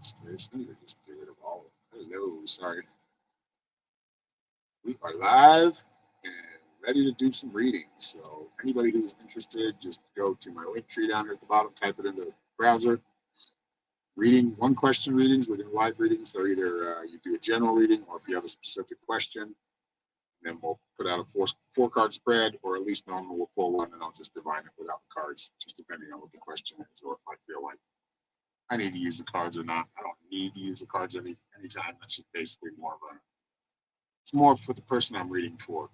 Seriously, or just get rid of all of them? Hello, sorry. We are live and ready to do some reading. So anybody who's interested, just go to my link tree down here at the bottom, type it into the browser. Reading one question readings within live readings. So either you do a general reading, or if you have a specific question, then we'll put out a four card spread, or at least normally we'll pull one and I'll just divine it without the cards, just depending on what the question is, or if I feel like I need to use the cards or not. I don't need to use the cards anytime. That's just basically it's more for the person I'm reading for.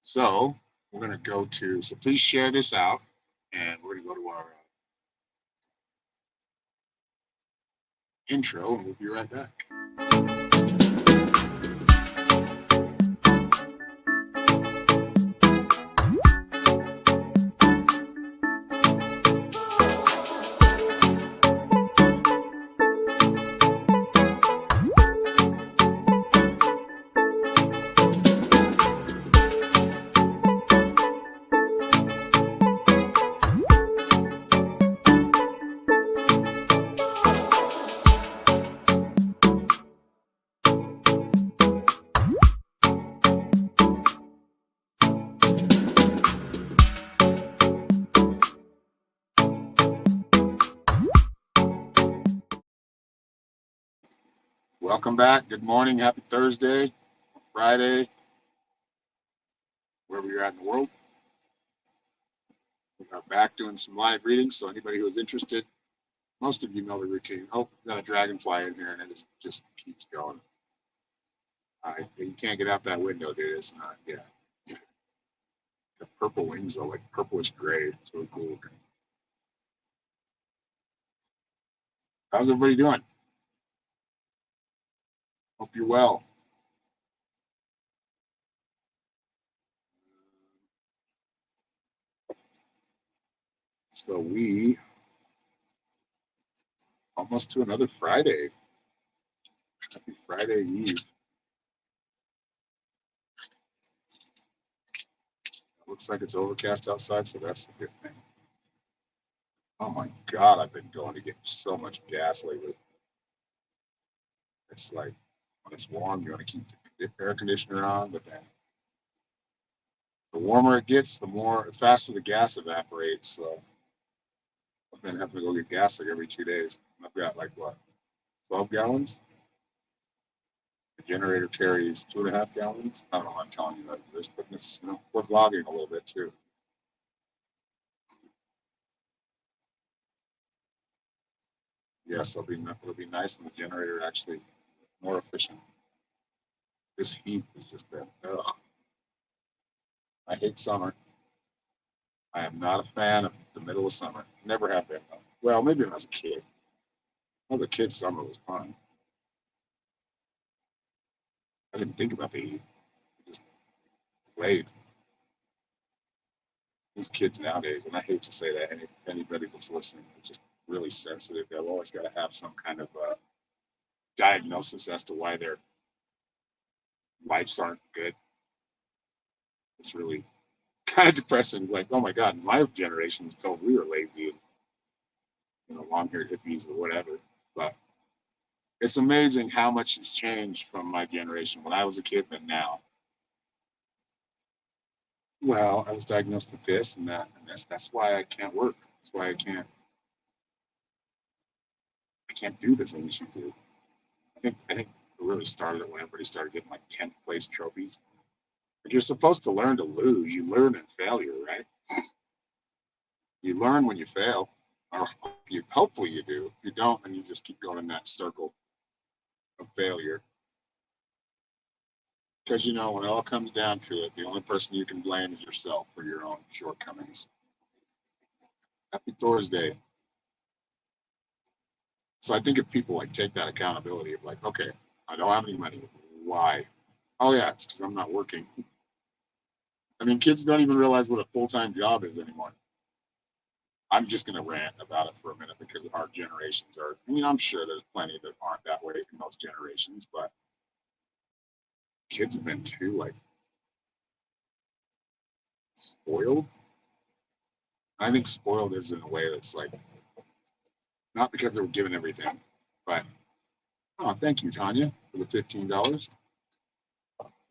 So we're going to go to, so please share this out, and we're going to go to our intro, and we'll be right back. Welcome back. Good morning. Happy Thursday, Friday, wherever you're at in the world. We are back doing some live readings. So anybody who is interested, most of you know the routine. Oh, got a dragonfly in here, and it just keeps going. You can't get out that window, dude. It's not. Yeah. The purple wings are like purplish gray. It's really cool. How's everybody doing? Hope you're well. So we almost to another Friday. Happy Friday Eve. Looks like it's overcast outside, so that's a good thing. Oh my God, I've been going to get so much gas lately. It's like when it's warm, you want to keep the air conditioner on, but then the warmer it gets, the faster the gas evaporates. So I've been having to go get gas like every 2 days. I've got like what, 12 gallons? The generator carries 2.5 gallons. I don't know why I'm telling you that this, but it's, we're vlogging a little bit too. Yes, it'll be nice, and the generator actually more efficient. This heat is just bad. Ugh. I hate summer. I am not a fan of the middle of summer. Never have been. Well, maybe when I was a kid. Well, the kid summer was fun. I didn't think about the heat. I just played. These kids nowadays, and I hate to say that, anybody that's listening is just really sensitive. They've always got to have some kind of diagnosis as to why their lives aren't good. It's really kind of depressing. Like, oh my God, my generation was told we were lazy and long-haired hippies or whatever. But it's amazing how much has changed from my generation when I was a kid than now. Well, I was diagnosed with this and that, and that's why I can't work. That's why I can't do the things you do. I think it really started when everybody started getting like 10th place trophies. But you're supposed to learn to lose. You learn in failure, right? You learn when you fail, or hopefully you do. If you don't, then you just keep going in that circle of failure. Because when it all comes down to it, the only person you can blame is yourself for your own shortcomings. Happy Thursday. So I think if people take that accountability of okay, I don't have any money. Why? Oh yeah, it's because I'm not working. I mean, kids don't even realize what a full-time job is anymore. I'm just going to rant about it for a minute because our generations are, I'm sure there's plenty that aren't that way in most generations, but kids have been too, spoiled. I think spoiled is in a way that's not because they were given everything. But oh, thank you, Tanya, for the $15.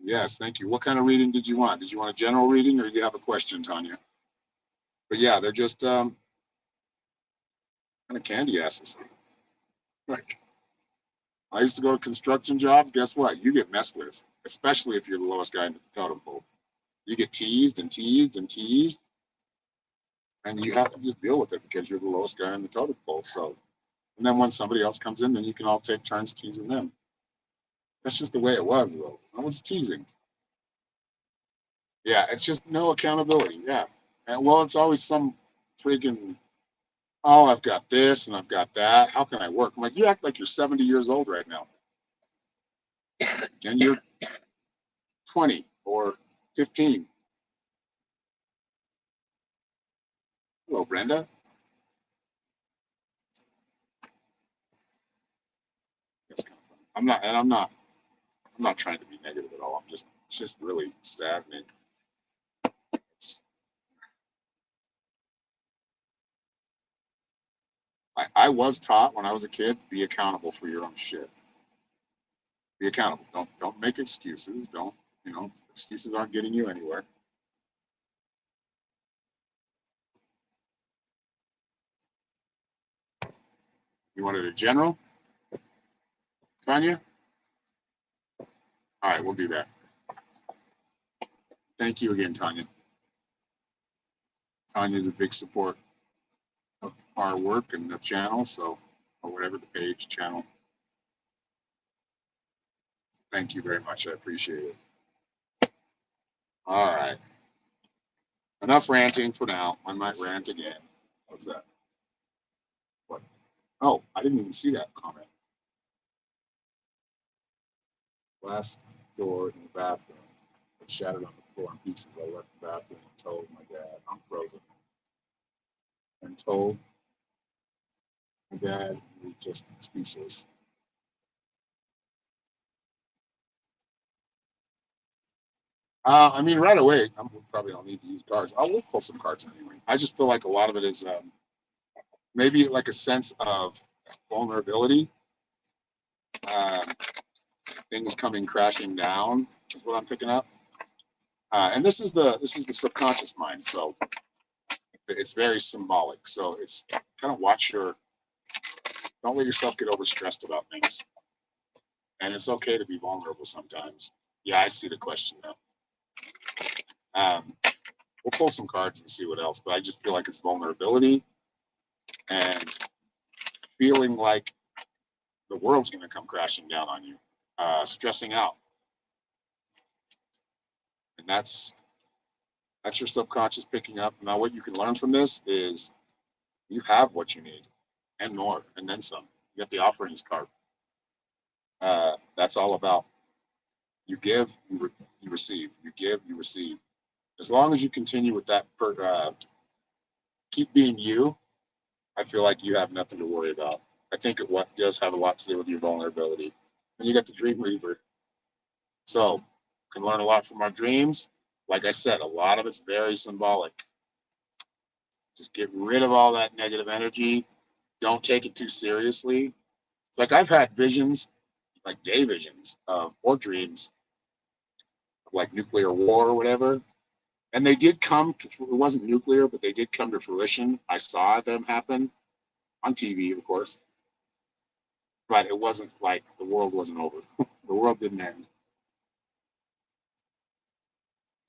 Yes, thank you. What kind of reading did you want? Did you want a general reading, or do you have a question, Tanya? But yeah, they're just kind of candy asses. Like, I used to go to construction jobs. Guess what? You get messed with, especially if you're the lowest guy in the totem pole. You get teased and teased and teased, and you have to just deal with it because you're the lowest guy in the totem pole. So, and then when somebody else comes in, then you can all take turns teasing them. That's just the way it was, though. No one's teasing. Yeah, it's just no accountability. Yeah, and well, it's always some freaking, oh, I've got this and I've got that. How can I work? I'm like, you act like you're 70 years old right now, and you're 20 or 15. Hello, Brenda. That's kind of funny. I'm not trying to be negative at all. It's just really saddening. It's, I was taught when I was a kid, be accountable for your own shit. Be accountable. Don't make excuses. Don't, excuses aren't getting you anywhere. You wanted a general, Tanya? All right, we'll do that. Thank you again, Tanya. Tanya is a big support of our work and the channel, so, or whatever the page, channel. Thank you very much. I appreciate it. All right. Enough ranting for now. I might rant again. What's that? What? Oh, I didn't even see that comment. Last door in the bathroom. It shattered on the floor in pieces. I left the bathroom and told my dad, I'm frozen. And told my dad, he was just speechless. I mean, right away, we probably don't need to use cards. We'll pull some cards anyway. I just feel like a lot of it is maybe like a sense of vulnerability. Um, things coming crashing down is what I'm picking up. And this is the subconscious mind, so it's very symbolic. So it's kind of don't let yourself get overstressed about things, and it's okay to be vulnerable sometimes. Yeah, I see the question now. We'll pull some cards and see what else, but I just feel like it's vulnerability and feeling like the world's going to come crashing down on you, stressing out, and that's your subconscious picking up. Now, what you can learn from this is you have what you need and more, and then some. You got the offerings card. That's all about you give, you receive. You give, you receive. As long as you continue with that, keep being you, I feel like you have nothing to worry about. I think what does have a lot to do with your vulnerability. And you got the Dream Reaver. So, can learn a lot from our dreams. Like I said, a lot of it's very symbolic. Just get rid of all that negative energy. Don't take it too seriously. It's like I've had visions, like day visions, or dreams, like nuclear war or whatever. And they did come to, it wasn't nuclear, but they did come to fruition. I saw them happen on TV, of course. But it wasn't like the world wasn't over. The world didn't end.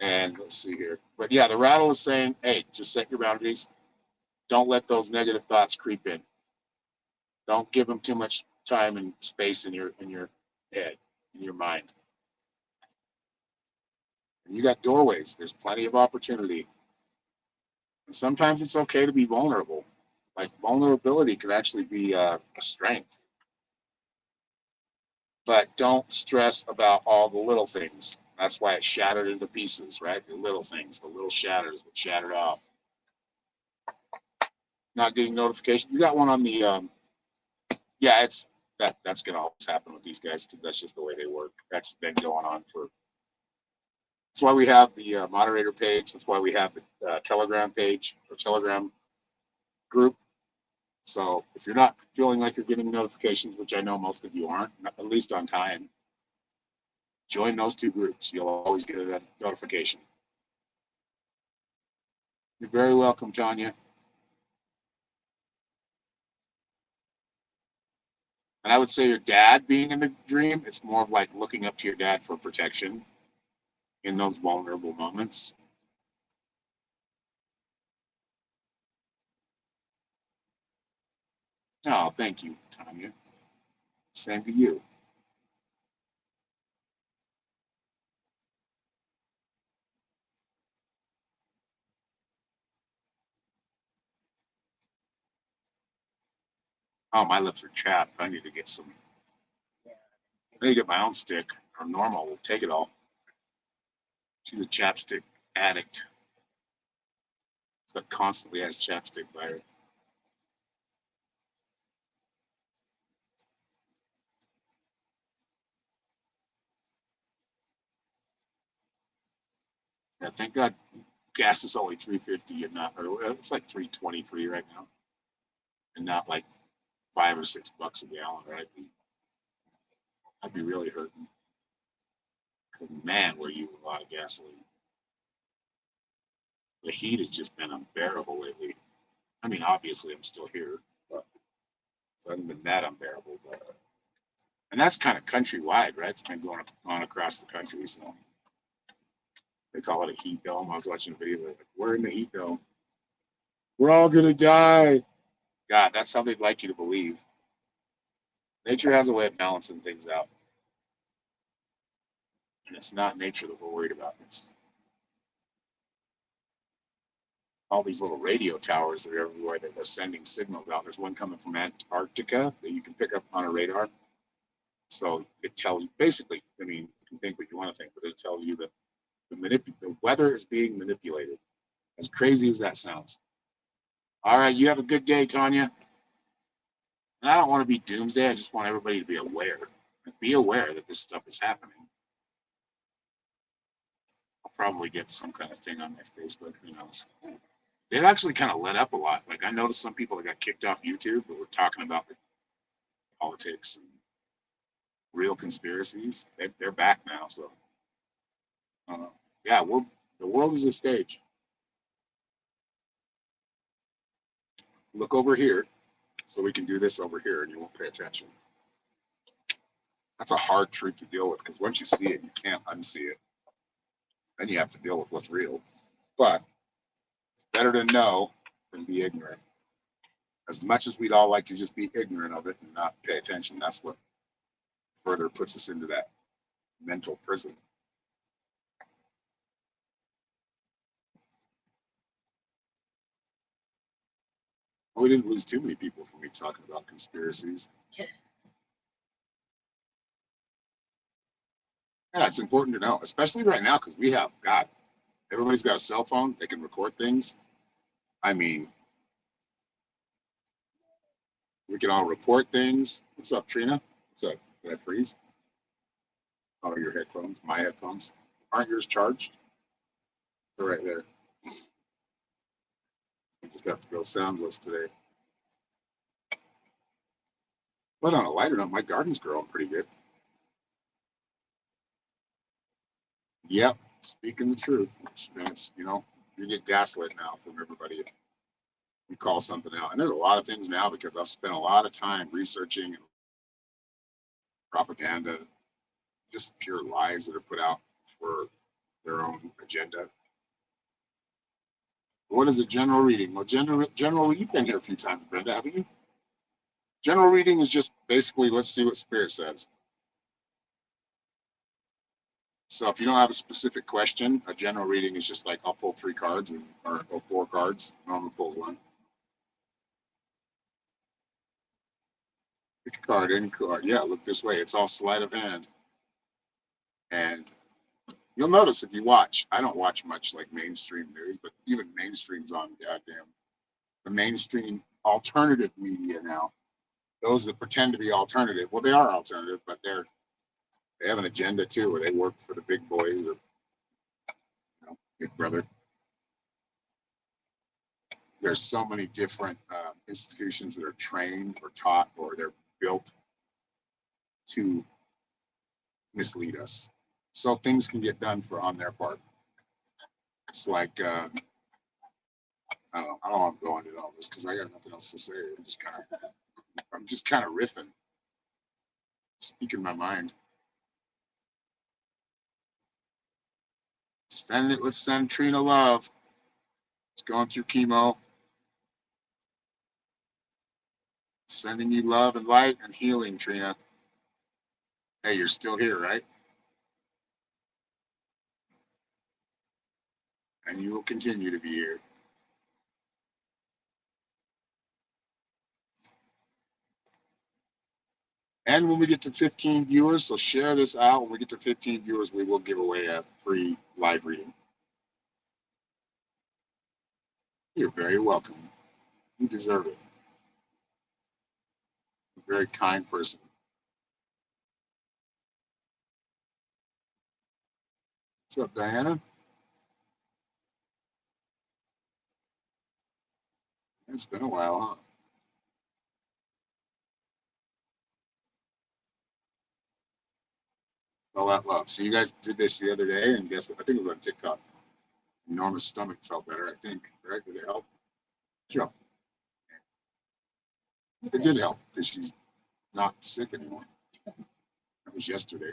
And let's see here. But yeah, the rattle is saying, hey, just set your boundaries. Don't let those negative thoughts creep in. Don't give them too much time and space in your head, in your mind. And you got doorways. There's plenty of opportunity. And sometimes it's okay to be vulnerable. Like vulnerability could actually be a strength. But don't stress about all the little things. That's why it shattered into pieces, right? The little things, the little shatters that shattered off. Not getting notification. You got one on the yeah, it's that's gonna always happen with these guys because that's just the way they work. That's been going on for. That's why we have the moderator page. That's why we have the Telegram page or Telegram group. So if you're not feeling like you're getting notifications, which I know most of you aren't, at least on time, join those two groups. You'll always get a notification. You're very welcome, Tanya. And I would say your dad being in the dream, it's more of like looking up to your dad for protection in those vulnerable moments. Oh, thank you, Tanya. Same to you. Oh, my lips are chapped. I need to get some. I need to get my own stick, or normal will take it all. She's a chapstick addict. So that constantly has chapstick by her. Yeah, thank God gas is only $3.50 and not, or it's like $3.23 right now, and not like $5 or $6 a gallon. Right? I'd be really hurting. Man, we're using a lot of gasoline. The heat has just been unbearable lately. I mean, obviously, I'm still here, but so it hasn't been that unbearable. But and that's kind of countrywide, right? It's been going on across the country, so they call it a heat dome. I was watching a video like, we're in the heat dome. We're all gonna die. God, that's how they'd like you to believe. Nature has a way of balancing things out, and it's not nature that we're worried about. It's all these little radio towers that are everywhere that are sending signals out. There's one coming from Antarctica that you can pick up on a radar. So it tells you basically, I mean, you can think what you want to think, but it tells you that the weather is being manipulated. As crazy as that sounds. All right, you have a good day, Tanya. And I don't want to be doomsday. I just want everybody to be aware. Be aware that this stuff is happening. I'll probably get some kind of thing on my Facebook. Who knows? They've actually kind of let up a lot. Like I noticed some people that got kicked off YouTube that were talking about politics and real conspiracies. They're back now. So yeah, the world is a stage. Look over here, so we can do this over here, and you won't pay attention. That's a hard truth to deal with because once you see it, you can't unsee it. Then you have to deal with what's real. But it's better to know than be ignorant. As much as we'd all like to just be ignorant of it and not pay attention, that's what further puts us into that mental prison. Well, we didn't lose too many people from me talking about conspiracies. Yeah, it's important to know, especially right now because we have, God, everybody's got a cell phone. They can record things. I mean, we can all report things. What's up, Trina? What's up? Did I freeze? Oh, your headphones, my headphones. Aren't yours charged? They're right there. I just have to go soundless today. But on a lighter note, my garden's growing pretty good. Yep, speaking the truth. It's, you get gaslit now from everybody if you call something out. And there's a lot of things now because I've spent a lot of time researching propaganda, just pure lies that are put out for their own agenda. What is a general reading? Well, general, you've been here a few times, Brenda, haven't you? General reading is just basically let's see what Spirit says. So if you don't have a specific question, a general reading is just like I'll pull 3 cards or 4 cards. Normal pulls 1. Pick a card, any card. Yeah, look this way. It's all sleight of hand. And you'll notice if you watch, I don't watch much like mainstream news, but even mainstream's on goddamn the mainstream alternative media now. Those that pretend to be alternative, well, they are alternative, but they have an agenda too, where they work for the big boys or Big Brother. there's so many different institutions that are trained or taught or they're built to mislead us. So things can get done for on their part. It's like I don't know. I'm going into all this because I got nothing else to say. I'm just kind of riffing, speaking my mind. Let's send Trina love. She's going through chemo. Sending you love and light and healing, Trina. Hey, you're still here, right? And you will continue to be here. And when we get to 15 viewers, so share this out. When we get to 15 viewers, we will give away a free live reading. You're very welcome. You deserve it. You're a very kind person. What's up, Diana? It's been a while, huh? All that love. So you guys did this the other day, and guess what? I think it was on TikTok. Norma's stomach felt better, I think. Right? Did it help? Sure. It did help because she's not sick anymore. That was yesterday.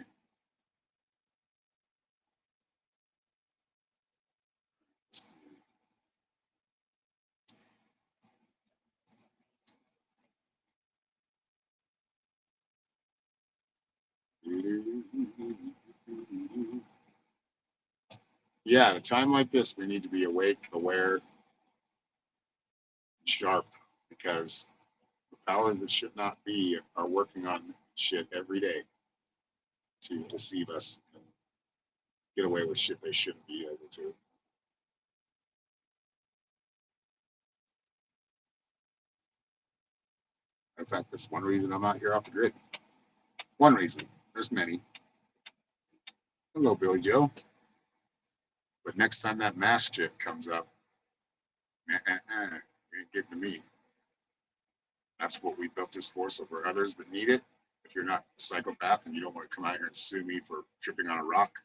Yeah, at a time like this, we need to be awake, aware, sharp, because the powers that should not be are working on shit every day to deceive us and get away with shit they shouldn't be able to. In fact, that's one reason I'm out here off the grid. One reason. There's many. Hello, Billy Joe. But next time that mask shit comes up, it ain't getting to me. That's what we built this for. So for others that need it, if you're not a psychopath and you don't want to come out here and sue me for tripping on a rock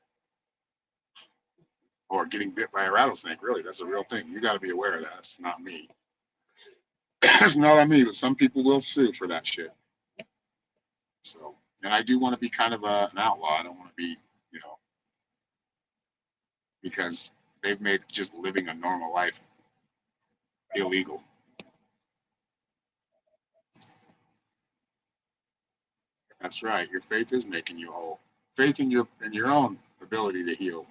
or getting bit by a rattlesnake, really, that's a real thing. You got to be aware of that. It's not me. It's not on me, but some people will sue for that shit. So, and I do want to be kind of an outlaw. I don't want to be, you know, because they've made just living a normal life illegal. That's right. Your faith is making you whole. Faith in your own ability to heal.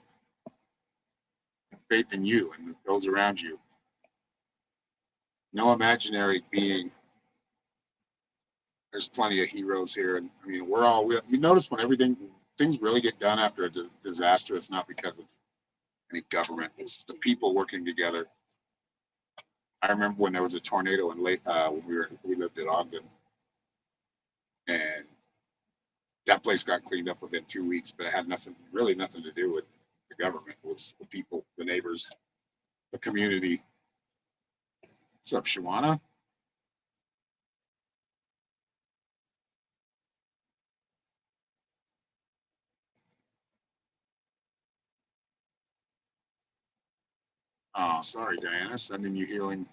Faith in you and those around you. No imaginary being. There's plenty of heroes here, and I mean, you notice when things really get done after a disaster, it's not because of any government. It's the people working together. I remember when there was a tornado in when we lived in Ogden, and that place got cleaned up within 2 weeks, but it had really nothing to do with the government. It was the people, the neighbors, the community. What's up, Shawana? Oh, sorry, Diana. Sending you healing.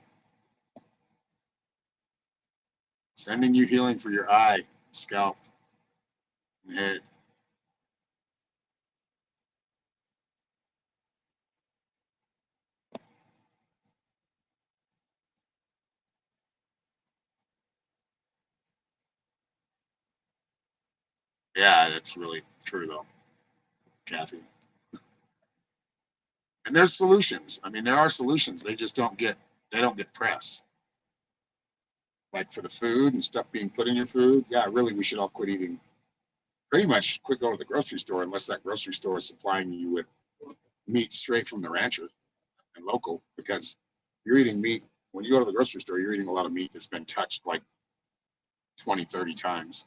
Sending you healing for your eye, scalp, and head. Yeah, that's really true, though, Kathy. And there's solutions. I mean, there are solutions. They just don't get press. Like for the food and stuff being put in your food. Yeah, really, we should all quit eating. Pretty much quit going to the grocery store unless that grocery store is supplying you with meat straight from the rancher and local. Because you're eating meat when you go to the grocery store, you're eating a lot of meat that's been touched like 20, 30 times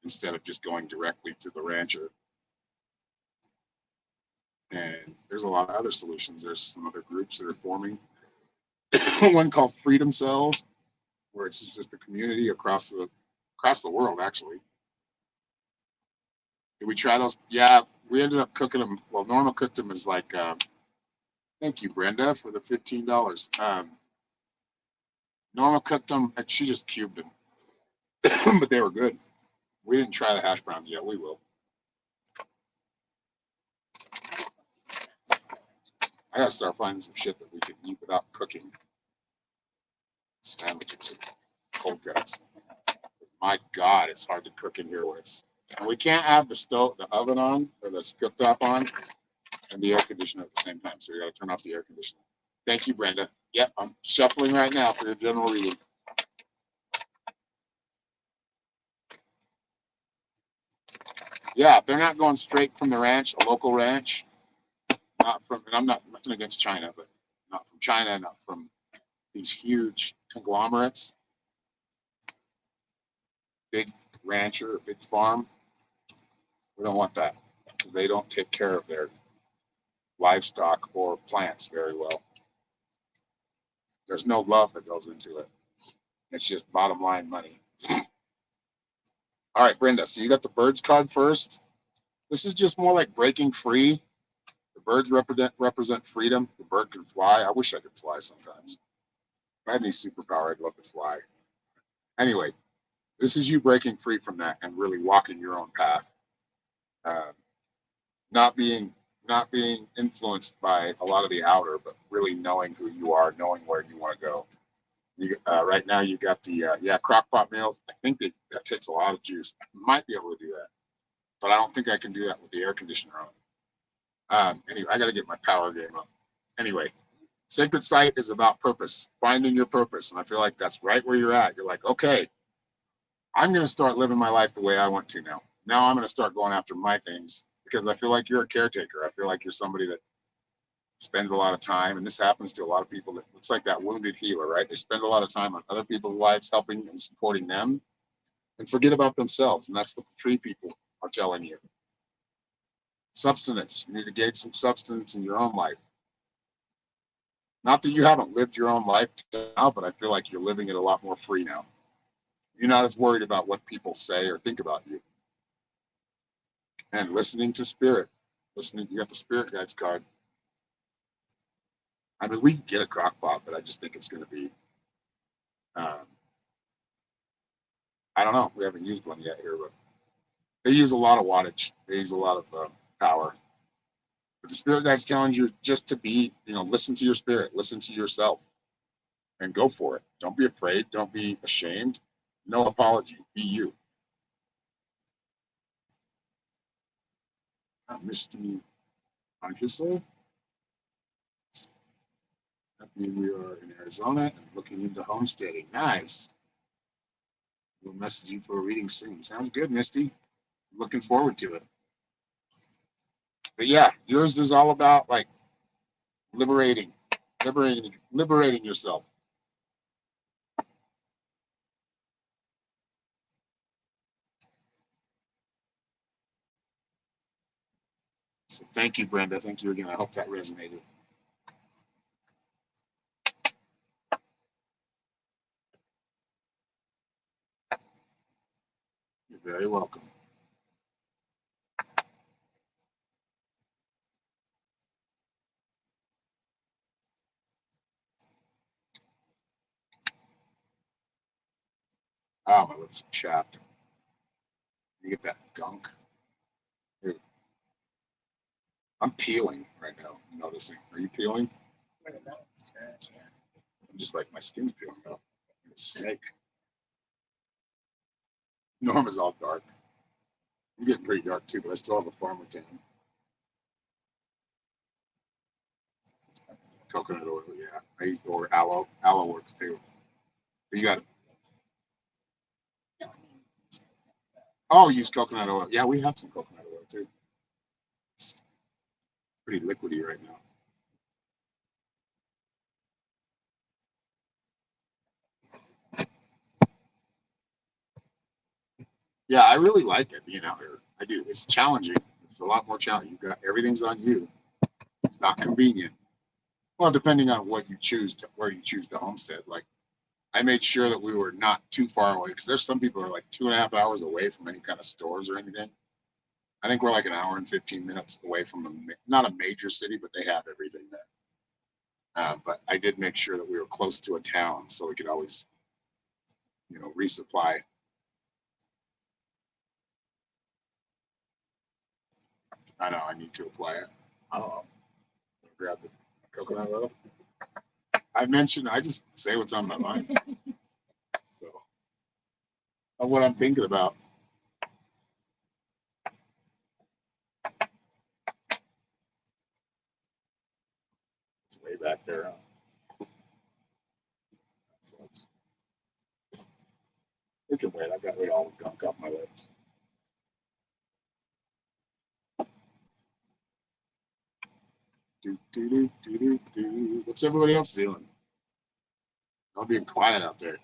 instead of just going directly to the rancher. And there's a lot of other solutions. There's some other groups that are forming one called Freedom Cells, where it's just a community across the world, actually. Did we try those? Yeah, we ended up cooking them. Well, Norma cooked them as like, thank you, Brenda, for the $15. Norma cooked them, and she just cubed them, but they were good. We didn't try the hash browns yet. We will. I gotta start finding some shit that we can eat without cooking. Sandwiches, cold cuts. My God, it's hard to cook in here where it's. And we can't have the oven on, or the cooktop on, and the air conditioner at the same time. So we gotta turn off the air conditioner. Thank you, Brenda. Yep, I'm shuffling right now for your general reading. Yeah, if they're not going straight from the ranch, a local ranch, not from, and I'm not nothing against China, but not from China, not from these huge conglomerates, big rancher or big farm. We don't want that because they don't take care of their livestock or plants very well. There's no love that goes into it. It's just bottom line money. All right, Brenda, so you got the birds card first. This is just more like breaking free. The birds represent freedom. The bird can fly. I wish I could fly sometimes. If I had any superpower, I'd love to fly. Anyway, this is you breaking free from that and really walking your own path. Not being influenced by a lot of the outer, but really knowing who you are, knowing where you want to go. Right now, you got the crock pot meals. I think that takes a lot of juice. I might be able to do that, but I don't think I can do that with the air conditioner on. Anyway, I got to get my power game up. Anyway, Sacred Site is about purpose, finding your purpose, and I feel like that's right where you're at. You're like, okay, I'm going to start living my life the way I want to now. Now I'm going to start going after my things because I feel like you're a caretaker. I feel like you're somebody that spends a lot of time, and this happens to a lot of people. That it's like that wounded healer, right? They spend a lot of time on other people's lives, helping and supporting them, and forget about themselves. And that's what the tree people are telling you. Substance. You need to gain some substance in your own life. Not that you haven't lived your own life now, but I feel like you're living it a lot more free now. You're not as worried about what people say or think about you. And listening to spirit. You got the spirit guides card. I mean, we can get a crock pot, but I just think it's going to be, I don't know. We haven't used one yet here, but they use a lot of wattage. They use a lot of power. But the spirit guide's telling you just to be, listen to your spirit, listen to yourself, and go for it. Don't be afraid. Don't be ashamed. No apology. Be you. Misty on Hissel. Happy we are in Arizona and looking into homesteading. Nice. We'll message you for a reading soon. Sounds good, Misty. Looking forward to it. But yeah, yours is all about like liberating yourself. So thank you, Brenda. Thank you again. I hope that resonated. You're very welcome. Oh, my lips are chapped. You get that gunk. Here. I'm peeling right now. I'm noticing. Are you peeling? I'm just like my skin's peeling off. Like a snake. Norma's all dark. I'm getting pretty dark too, but I still have a farmer tan. Coconut oil, yeah. I use or aloe. Aloe works too. But you got. Oh, use coconut oil. Yeah, we have some coconut oil too. It's pretty liquidy right now. Yeah, I really like it being out here. I do. It's challenging. It's a lot more challenging. You got everything's on you. It's not convenient. Well, depending on what you choose to, where you choose to homestead. Like I made sure that we were not too far away because there's some people who are like 2.5 hours away from any kind of stores or anything. I think we're like an hour and 15 minutes away from not a major city, but they have everything there. But I did make sure that we were close to a town so we could always, resupply. I know I need to apply it. I don't know. Grab the coconut oil. I just say what's on my mind. So, of what I'm thinking about. It's way back there. So we can wait. I got rid of all the gunk off my lips. What's everybody else doing? I'm being quiet out there.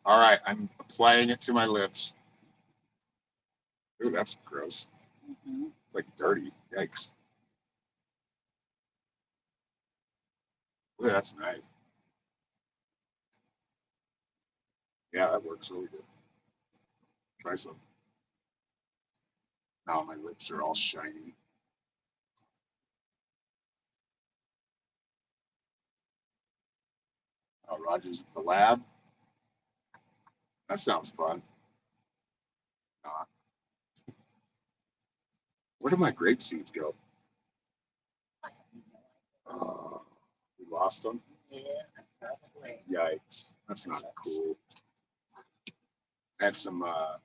All right, I'm applying it to my lips. Ooh, that's gross. Mm-hmm. It's like dirty. Yikes. Ooh, that's nice. Yeah, that works really good. Try some. Now my lips are all shiny. Oh, Roger's at the lab. That sounds fun. Where did my grape seeds go? We lost them? Yeah, probably. Yikes. That's not cool. I had some, I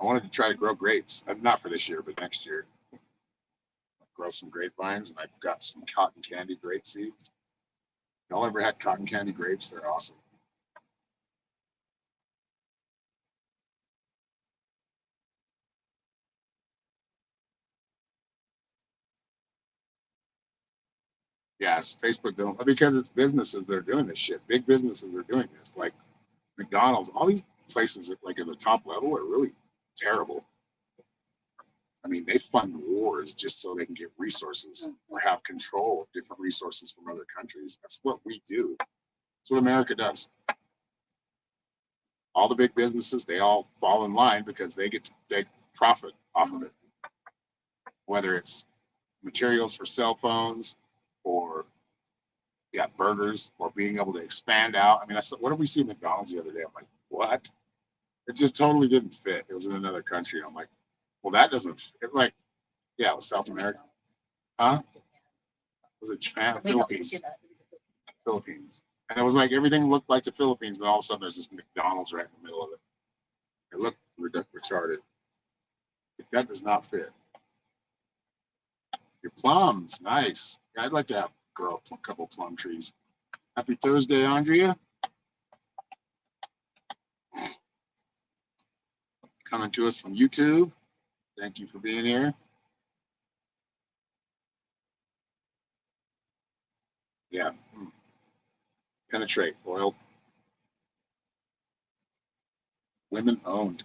wanted to try to grow grapes. Not for this year, but next year. Grow some grapevines, and I've got some cotton candy grape seeds. Y'all ever had cotton candy grapes? They're awesome. Yes, Facebook don't, because it's businesses that are doing this shit. Big businesses are doing this, like McDonald's. All these places, like at the top level, are really terrible. I mean, they fund wars just so they can get resources or have control of different resources from other countries. That's what we do. That's what America does. All the big businesses, they all fall in line because they get to take profit off of it. Whether it's materials for cell phones or burgers or being able to expand out. I mean, what did we see at McDonald's the other day? I'm like, what? It just totally didn't fit. It was in another country. I'm like, well, that doesn't fit. Like, yeah, it was South America. Huh? Was it Japan? Philippines. Philippines. And it was like everything looked like the Philippines, and all of a sudden there's this McDonald's right in the middle of it. It looked retarded. That does not fit. Your plums, nice. Yeah, I'd like to grow a couple plum trees. Happy Thursday, Andrea. Coming to us from YouTube. Thank you for being here. Yeah. Penetrate oil. Women owned.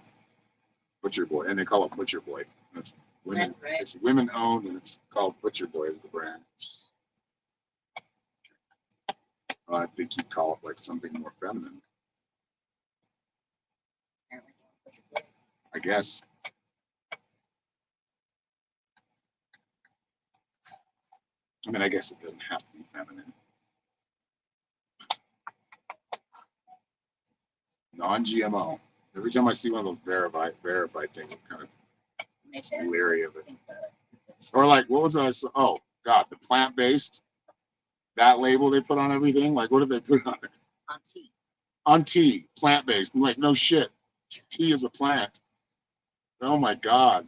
Butcher Boy. And they call it Butcher Boy. It's women, right. It's women owned, and it's called Butcher Boy as the brand. I think you'd call it like something more feminine. I guess. I mean, I guess it doesn't have to be feminine. Non-GMO. Every time I see one of those verified things, I'm kind of leery of it. Or like, what was I? Oh God, the plant-based. That label they put on everything. Like, what did they put on it? On tea. On tea, plant-based. I'm like, no shit. Tea is a plant. Oh my God.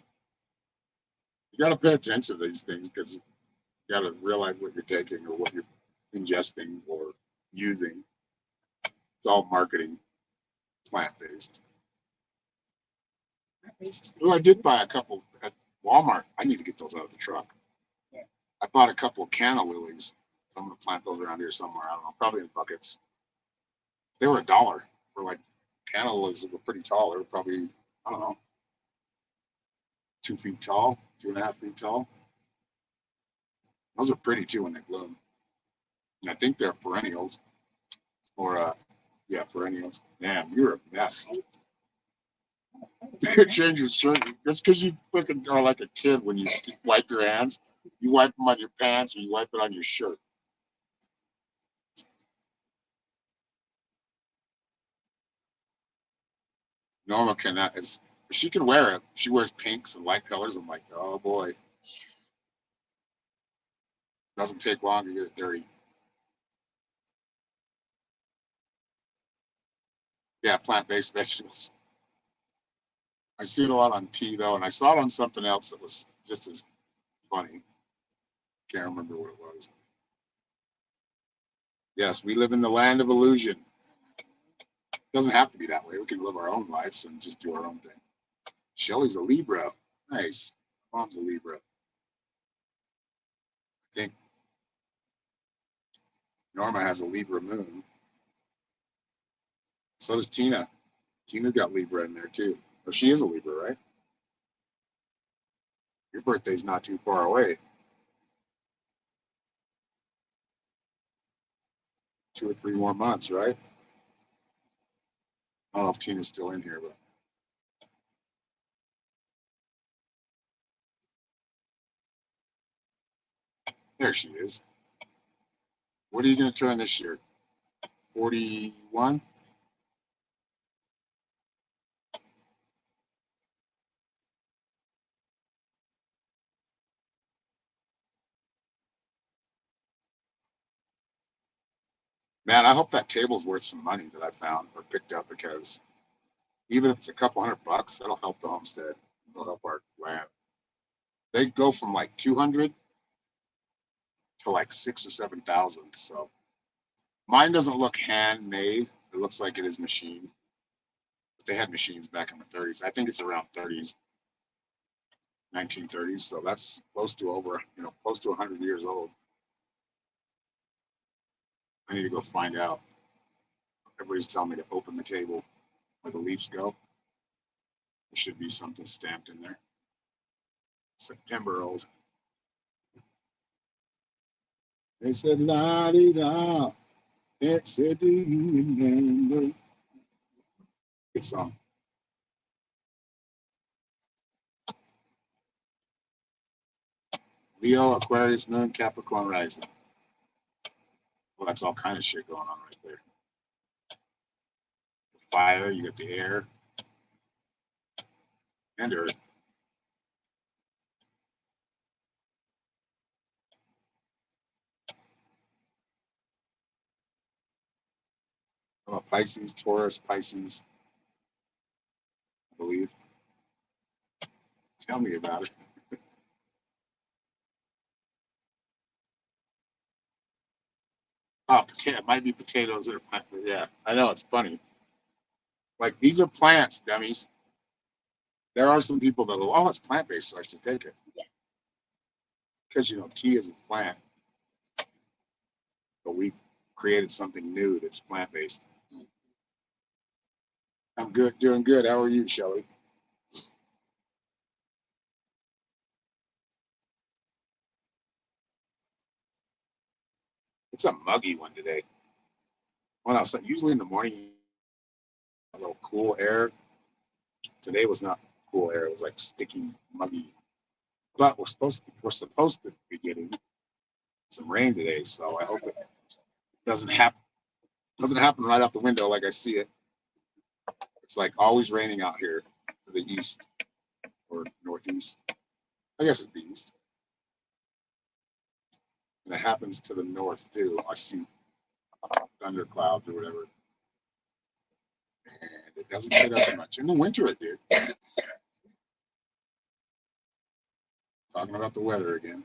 You got to pay attention to these things because you got to realize what you're taking or what you're ingesting or using. It's all marketing, plant-based. Well, I did buy a couple at Walmart. I need to get those out of the truck. Yeah. I bought a couple of canna lilies. So I'm going to plant those around here somewhere. I don't know, probably in buckets. They were $1 for like canna lilies that were pretty tall. They were probably I don't know, 2 feet tall, 2.5 feet tall. Those are pretty too when they bloom. And I think they're perennials. Or, yeah, perennials. Damn, you're a mess. Change your shirt. That's because you fucking are like a kid when you wipe your hands. You wipe them on your pants or you wipe it on your shirt. Norma cannot. She can wear it. She wears pinks and light colors. I'm like, oh boy. Doesn't take long to get it dirty. Yeah, plant-based vegetables. I see it a lot on tea though, and I saw it on something else that was just as funny. Can't remember what it was. Yes, we live in the land of illusion. It doesn't have to be that way. We can live our own lives and just do our own thing. Shelly's a Libra. Nice. Mom's a Libra. I think Norma has a Libra moon. So does Tina. Tina's got Libra in there too. Oh, she is a Libra, right? Your birthday's not too far away. 2 or 3 more months, right? I don't know if Tina's still in here, but there she is. What are you going to turn this year? 41? Man, I hope that table's worth some money that I found or picked up, because even if it's a couple $100, that'll help the homestead. It'll help our land. They go from like 200 to like 6 or 7,000. So mine doesn't look handmade. It looks like it is machined. But they had machines back in the 30s. I think it's around 30s, 1930s. So that's close to over, close to 100 years old. I need to go find out. Everybody's telling me to open the table where the leaves go. There should be something stamped in there. September old. They said, la di da. It said, do you remember? Good song. Leo, Aquarius, Moon, Capricorn, Rising. Well, that's all kind of shit going on right there. The fire, you got the air, and earth. Pisces, Taurus, Pisces, I believe. Tell me about it. Oh, potato. It might be potatoes that are, yeah, I know, it's funny. Like, these are plants, dummies. There are some people that go, oh, it's plant-based, so I should take it. Yeah. Because, tea is a plant. But we've created something new that's plant-based. I'm good, doing good. How are you, Shelly? It's a muggy one today. Well, usually in the morning, a little cool air. Today was not cool air. It was like sticky, muggy. But we're supposed to be getting some rain today, so I hope it doesn't happen. Doesn't happen right out the window like I see it. It's like always raining out here to the east or northeast. I guess it'd be east. And it happens to the north too. I see thunderclouds or whatever. And it doesn't get up much. In the winter it did. Talking about the weather again.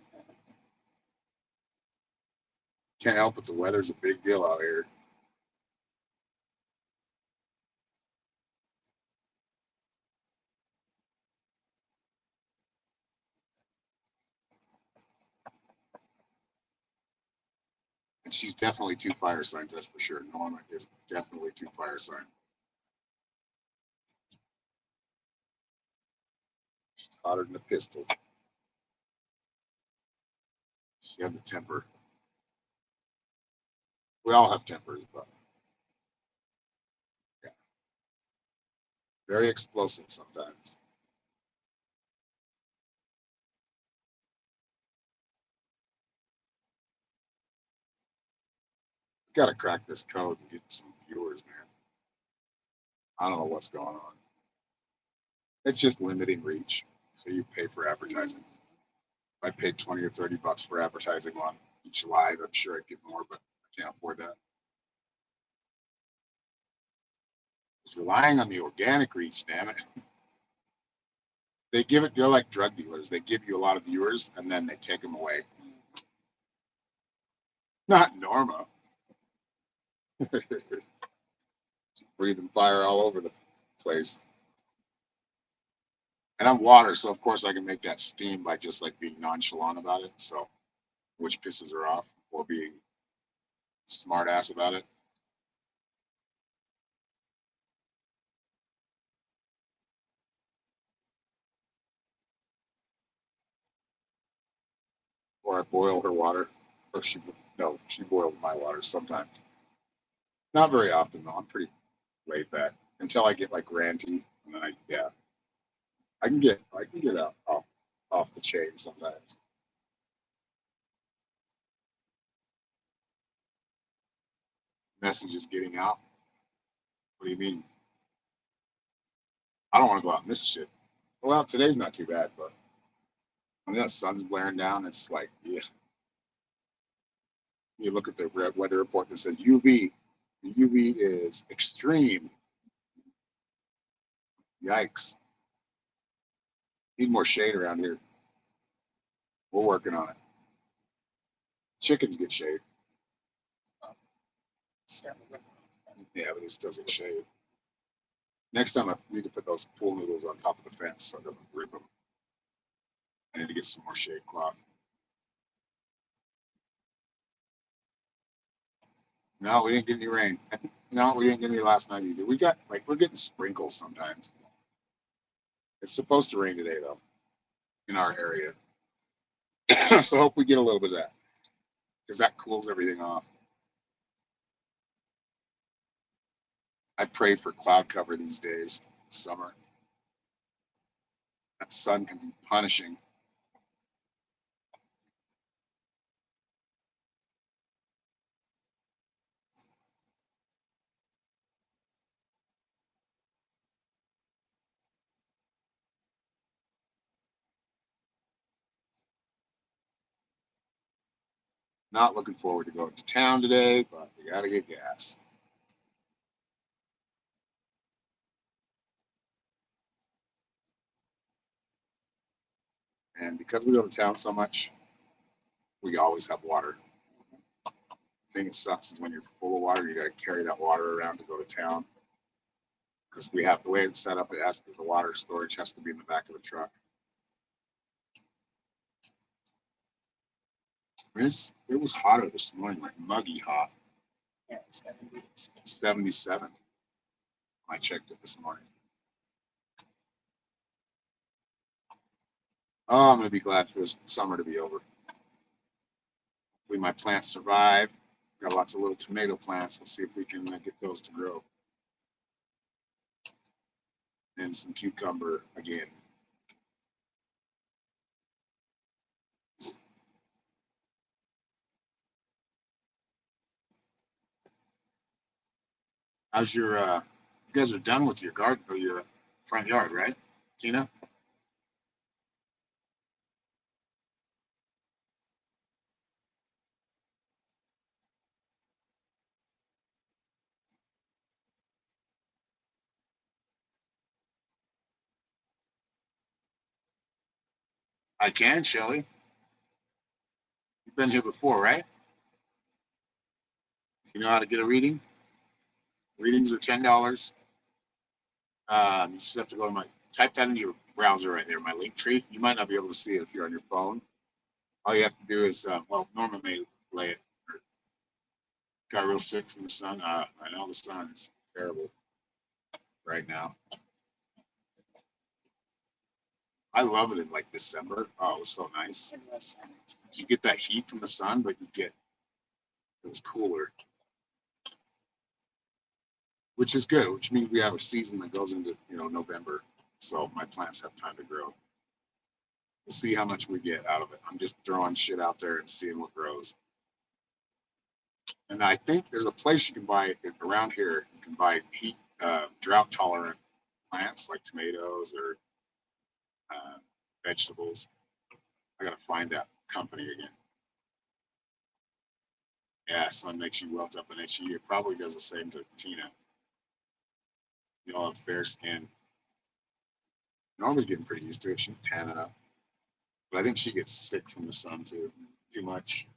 Can't help it. The weather's a big deal out here. And she's definitely 2 fire signs, that's for sure. Norma is definitely 2 fire signs. hotter than a pistol. She has a temper. We all have tempers, but yeah, very explosive sometimes. Got to crack this code and get some viewers, man. I don't know what's going on. It's just limiting reach, so you pay for advertising. If I paid 20 or $30 for advertising on each live, I'm sure I'd get more, but I can't afford that. It's relying on the organic reach, damn it. They're like drug dealers. They give you a lot of viewers and then they take them away. Not Norma. Breathing fire all over the place. And I'm water, so of course I can make that steam by just like being nonchalant about it. So, which pisses her off, or being smart ass about it. Or I boil her water. Or she boils my water sometimes. Not very often though. I'm pretty laid back until I get like ranty, and then I can get out off the chain sometimes. Messages getting out. What do you mean? I don't want to go out and miss shit. Well, today's not too bad, but when that sun's blaring down, it's like, yeah. You look at the weather report that says UV. The UV is extreme. Yikes. Need more shade around here. We're working on it. Chickens get shade. Yeah, but this doesn't shade. Next time I need to put those pool noodles on top of the fence so it doesn't rip them. I need to get some more shade cloth. No, we didn't get any rain. No, we didn't get any last night either. We're getting sprinkles sometimes. It's supposed to rain today though, in our area. So hope we get a little bit of that, because that cools everything off. I pray for cloud cover these days. Summer. That sun can be punishing. Not looking forward to going to town today, but we gotta get gas. And because we go to town so much, we always have water. The thing that sucks is when you're full of water, you gotta carry that water around to go to town. Because we have the way it's set up, the water storage has to be in the back of the truck. It was hotter this morning, like muggy hot. Yeah, 77. I checked it this morning. Oh, I'm gonna be glad for this summer to be over. Hopefully my plants survive. Got lots of little tomato plants. We'll see if we can get those to grow. And some cucumber again. How's your you guys are done with your garden or your front yard, right, Tina? I can, Shelly. You've been here before, right? You know how to get a reading? Readings are $10. You just have to go to type that into your browser right there, my link tree. You might not be able to see it if you're on your phone. All you have to do is, Norma may lay it. Got real sick from the sun. I know the sun is terrible right now. I love it in like December. Oh, it was so nice. You get that heat from the sun, but you get it's cooler, which is good. Which means we have a season that goes into November, so my plants have time to grow. We'll see how much we get out of it. I'm just throwing shit out there and seeing what grows. And I think there's a place you can buy it around here. You can buy heat, drought tolerant plants like tomatoes or vegetables. I gotta find that company again. Yeah, sun makes you welt up and itchy. It probably does the same to Tina. You all have fair skin. Norma's getting pretty used to it. She's tanning up. But I think she gets sick from the sun too much.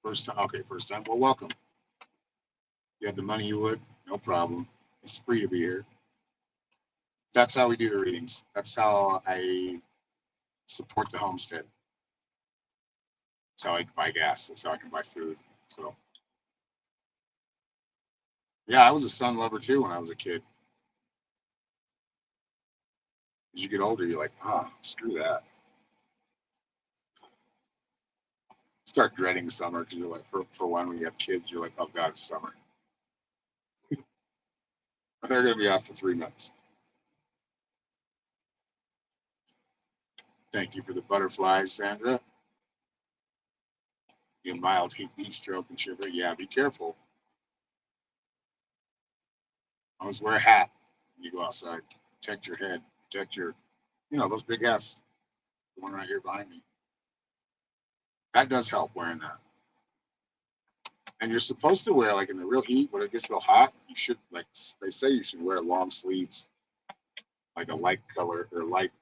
First time, okay, first time. Well, welcome. You had the money, you would, no problem. It's free to be here. That's how we do the readings. That's how I support the homestead. That's how I buy gas. That's how I can buy food. So, yeah, I was a sun lover too when I was a kid. As you get older, you're like, oh, screw that. Start dreading summer because you're like, for one, when you have kids, you're like, oh God, it's summer. They're going to be off for 3 months. Thank you for the butterflies, Sandra. You mild heat stroke and shiver. Yeah, be careful. Always wear a hat when you go outside. Protect your head. Protect your, those big hats. The one right here behind me. That does help wearing that. And you're supposed to wear, like in the real heat, when it gets real hot, you should, like they say, you should wear long sleeves, like a light color or light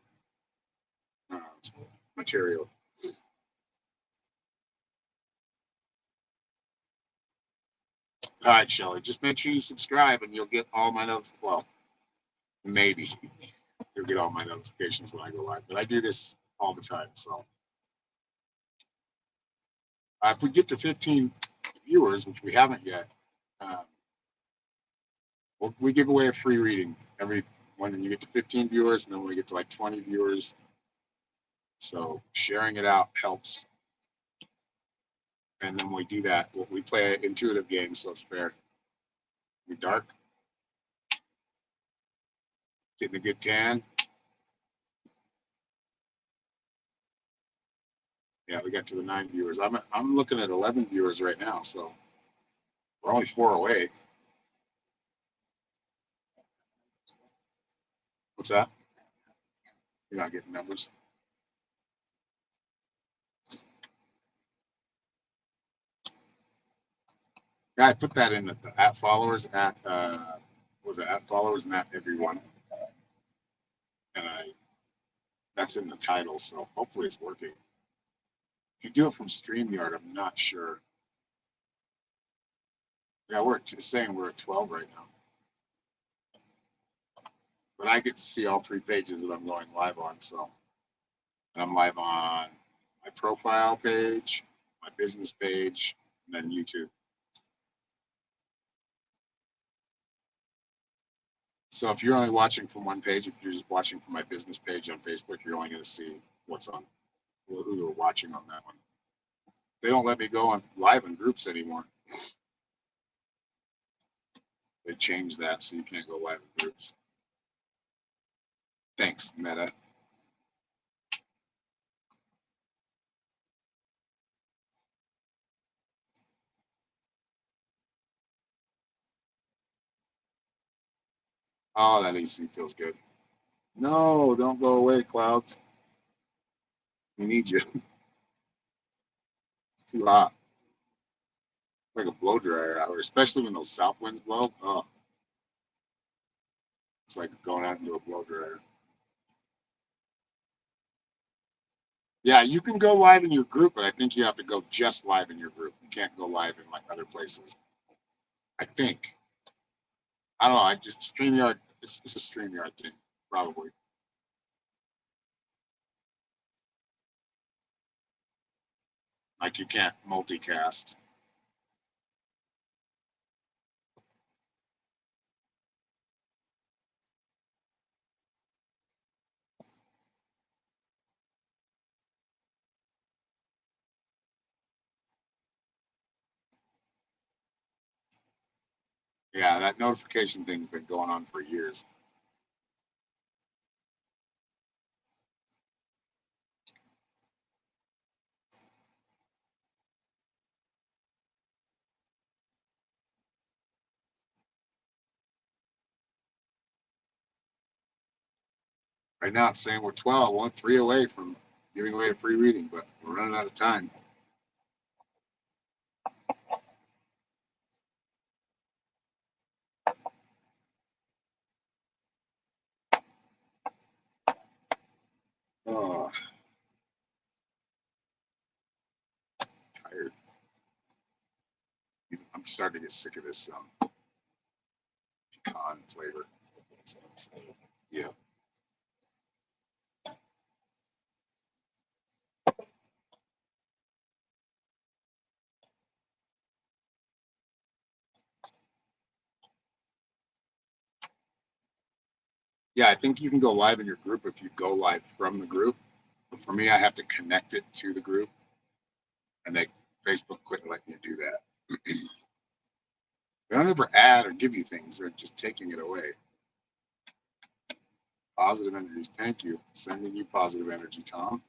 uh, material. All right, Shelly, just make sure you subscribe and you'll get all my well, maybe you'll get all my notifications when I go live. But I do this all the time, so if we get to 15 viewers, which we haven't yet, we give away a free reading every when you get to 15 viewers, and then when we get to like 20 viewers. So sharing it out helps. And then when we do that, we play an intuitive game, so it's fair. We dark, getting a good tan. Yeah, we got to the 9 viewers. I'm looking at 11 viewers right now, so we're only 4 away. What's that? You're not getting numbers. Yeah, I put that in the at followers at was it at followers and at everyone, and that's in the title, so hopefully it's working. If you do it from StreamYard, I'm not sure. Yeah, we're saying we're at 12 right now, but I get to see all 3 pages that I'm going live on. So, and I'm live on my profile page, my business page, and then YouTube. So if you're only watching from one page, if you're just watching from my business page on Facebook, you're only going to see what's on, who are watching on that one. They don't let me go on live in groups anymore. They changed that so you can't go live in groups. Thanks, Meta. Oh, that AC feels good. No, don't go away, clouds. We need you. It's too hot. It's like a blow dryer out, especially when those south winds blow. Oh, it's like going out into a blow dryer. Yeah, you can go live in your group, but I think you have to go just live in your group. You can't go live in like other places. I think. I don't know. I just StreamYard. It's a StreamYard thing, probably. Like you can't multicast. Yeah, that notification thing's been going on for years. Right now it's saying we're 12, we're 3 away from giving away a free reading, but we're running out of time. Oh, tired. I'm starting to get sick of this pecan flavor. Yeah. Yeah, I think you can go live in your group if you go live from the group. But for me, I have to connect it to the group, and Facebook quit letting you do that. They don't ever add or give you things; they're just taking it away. Positive energies. Thank you. Sending you positive energy, Tom.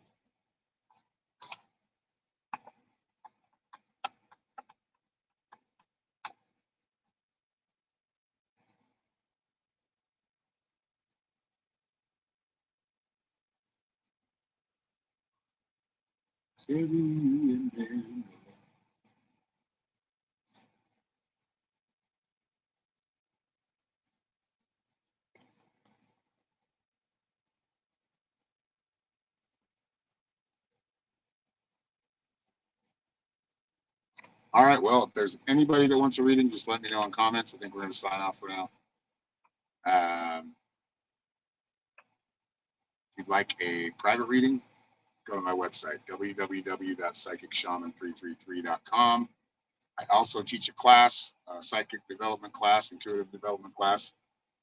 All right. Well, if there's anybody that wants a reading, just let me know in comments. I think we're going to sign off for now. If you'd like a private reading, go to my website, www.psychicshaman333.com. I also teach a class, a psychic development class, intuitive development class,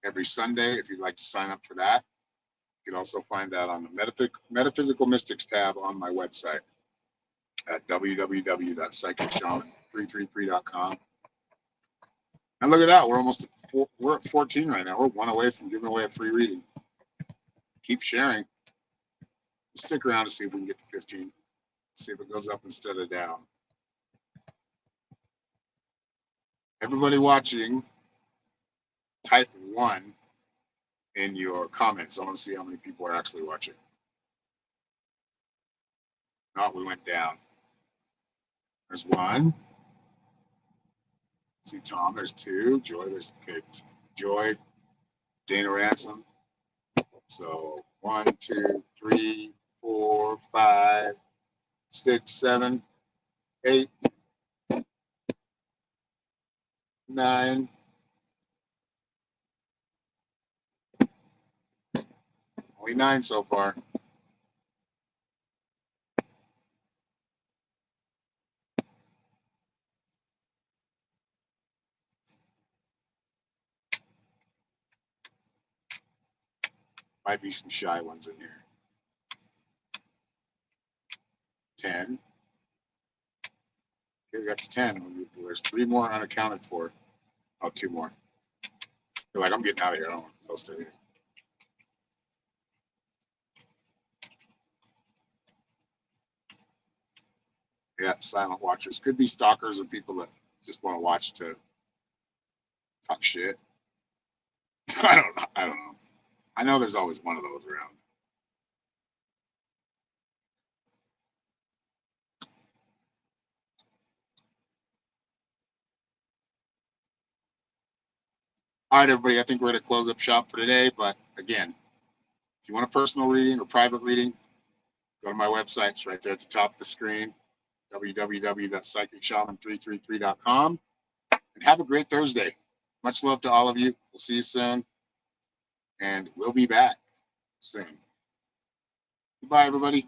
every Sunday. If you'd like to sign up for that, you can also find that on the Metaphysical Mystics tab on my website at www.psychicshaman333.com. And look at that, we're at 14 right now. We're 1 away from giving away a free reading. Keep sharing. Stick around to see if we can get to 15. See if it goes up instead of down. Everybody watching, type 1 in your comments. I want to see how many people are actually watching. No, we went down. There's 1. See Tom, there's 2. Joy, there's okay, Joy, Dana Ransom. So 1, 2, 3, 4, 5, 6, 7, 8, 9. Only 9 so far. Might be some shy ones in here. 10. Okay, we got to 10. There's 3 more unaccounted for. Oh, 2 more. They're like, I'm getting out of here. I don't want to post anything. Yeah, silent watchers. Could be stalkers or people that just want to watch to talk shit. I don't know. I know there's always one of those around. All right, everybody. I think we're going to close up shop for today. But again, if you want a personal reading or private reading, go to my website. It's right there at the top of the screen, www.psychicshaman333.com. And have a great Thursday. Much love to all of you. We'll see you soon. And we'll be back soon. Goodbye, everybody.